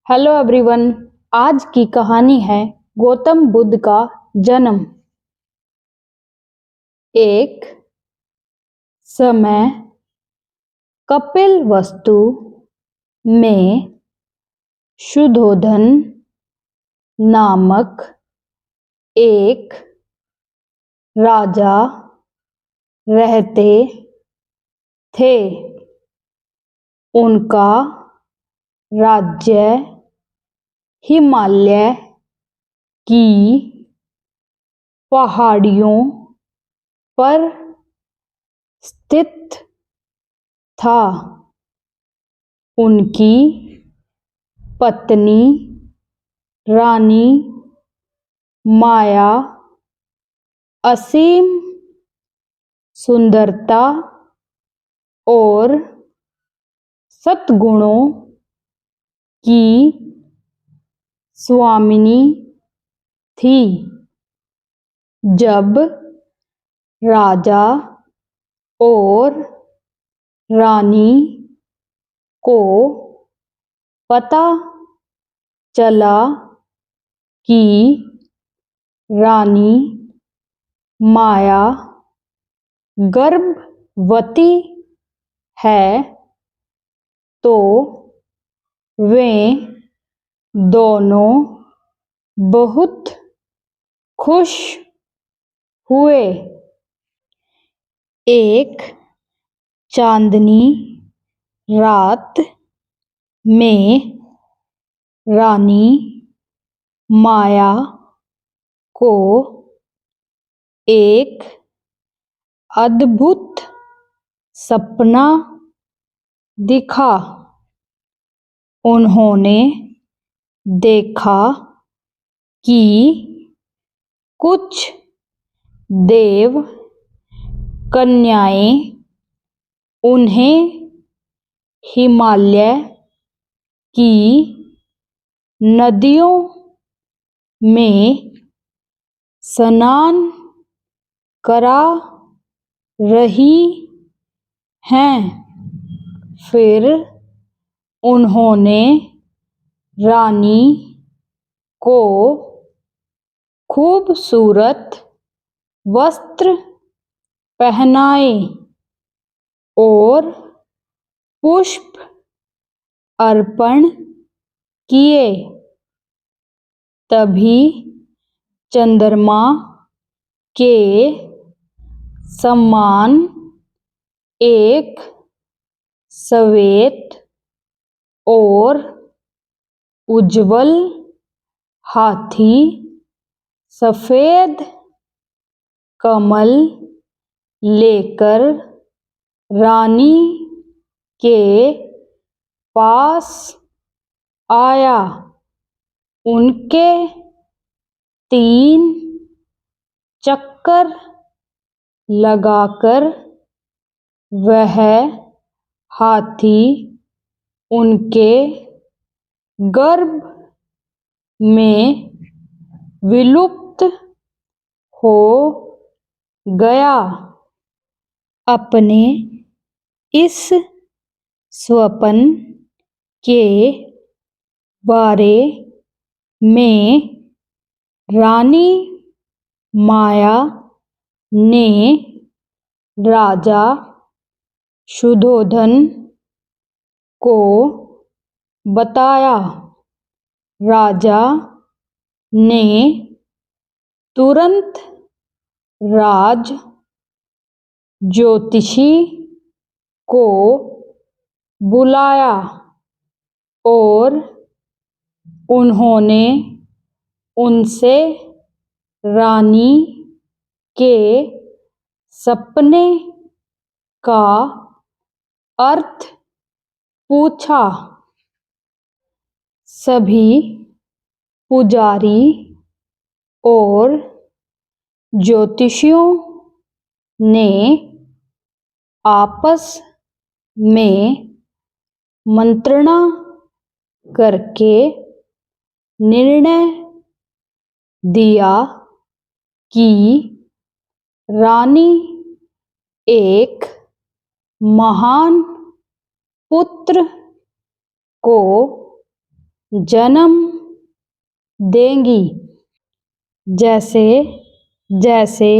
Hello everyone. आज की कहानी है गौतम बुद्ध का जन्म। एक समय कपिलवस्तु में शुद्धोधन नामक एक राजा रहते थे। उनका राज्य हिमालय की पहाड़ियों पर स्थित था। उनकी पत्नी रानी माया असीम सुंदरता और सद्गुणों की स्वामिनी थी। जब राजा और रानी को पता चला कि रानी माया गर्भवती है तो वे दोनों बहुत खुश हुए। एक चांदनी रात में रानी माया को एक अद्भुत सपना दिखा। उन्होंने देखा कि कुछ देव कन्याएं उन्हें हिमालय की नदियों में स्नान करा रही हैं। फिर उन्होंने रानी को खूबसूरत वस्त्र पहनाए और पुष्प अर्पण किए। तभी चंद्रमा के समान एक श्वेत और उज्ज्वल हाथी सफेद कमल लेकर रानी के पास आया। उनके 3 चक्कर लगाकर वह हाथी उनके गर्भ में विलुप्त हो गया। अपने इस स्वप्न के बारे में रानी माया ने राजा शुद्धोधन को बताया। राजा ने तुरंत राज ज्योतिषी को बुलाया और उन्होंने उनसे रानी के सपने का अर्थ पूछा। सभी पुजारी और ज्योतिषियों ने आपस में मंत्रणा करके निर्णय दिया कि रानी एक महान पुत्र को जन्म देंगी। जैसे जैसे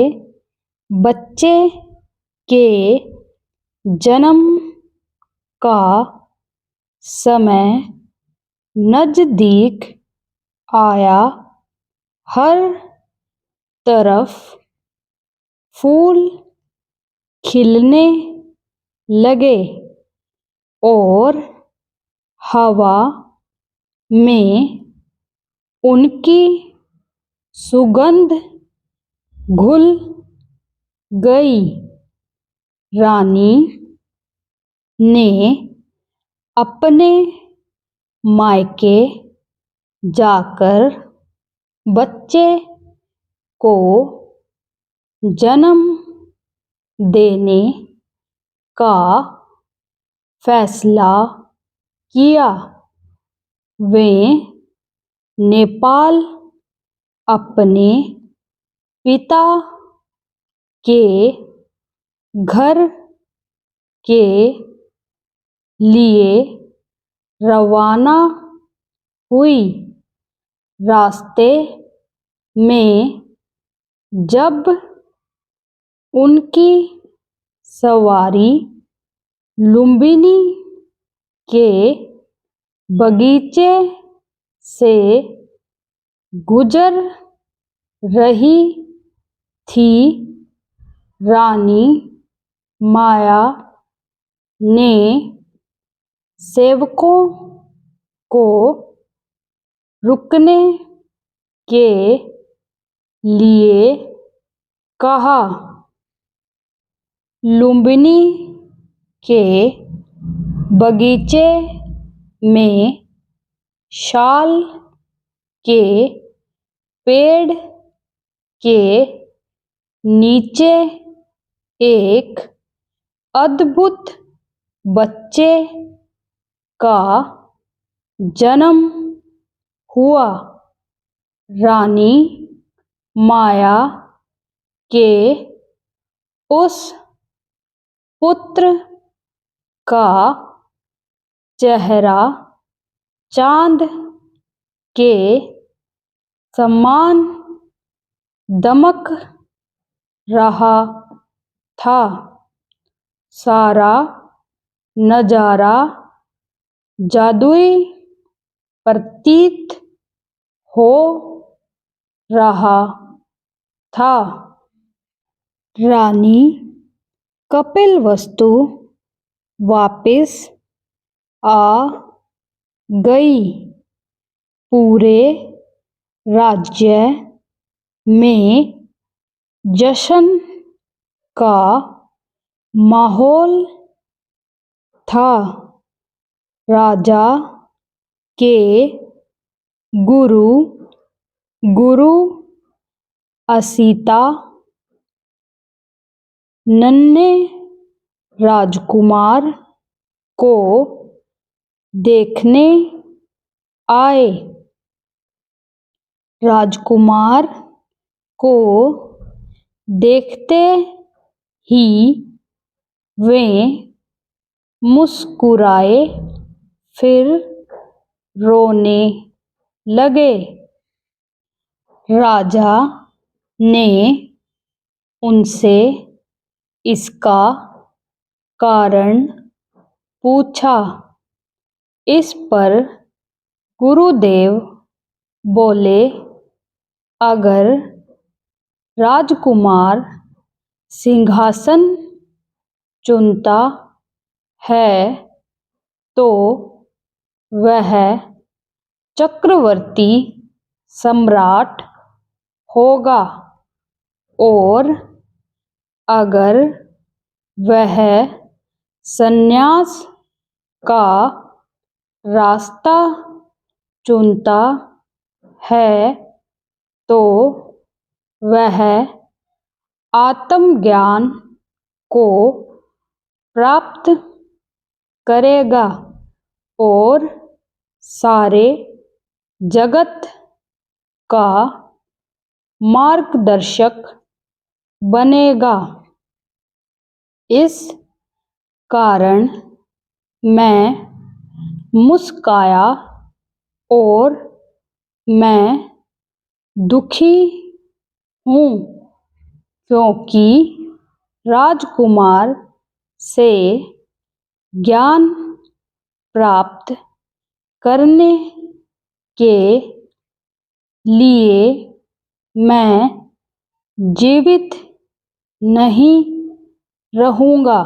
बच्चे के जन्म का समय नजदीक आया, हर तरफ फूल खिलने लगे और हवा में उनकी सुगंध घुल गई। रानी ने अपने मायके जाकर बच्चे को जन्म देने का फैसला किया। वे नेपाल अपने पिता के घर के लिए रवाना हुई। रास्ते में जब उनकी सवारी लुम्बिनी के बगीचे से गुजर रही थी, रानी माया ने सेवकों को रुकने के लिए कहा। लुम्बिनी के बगीचे में शाल के पेड़ के नीचे एक अद्भुत बच्चे का जन्म हुआ। रानी माया के उस पुत्र का चेहरा चांद के समान दमक रहा था। सारा नजारा जादुई प्रतीत हो रहा था। रानी कपिलवस्तु वापस आ गई। पूरे राज्य में जश्न का माहौल था। राजा के गुरु असीता नन्हे राजकुमार को देखने आए। राजकुमार को देखते ही वे मुस्कुराए, फिर रोने लगे। राजा ने उनसे इसका कारण पूछा। इस पर गुरुदेव बोले, अगर राजकुमार सिंहासन चुनता है तो वह चक्रवर्ती सम्राट होगा, और अगर वह संन्यास का रास्ता चुनता है तो वह आत्मज्ञान को प्राप्त करेगा और सारे जगत का मार्गदर्शक बनेगा। इस कारण मैं मुस्काया और मैं दुखी हूँ क्योंकि राजकुमार से ज्ञान प्राप्त करने के लिए मैं जीवित नहीं रहूँगा।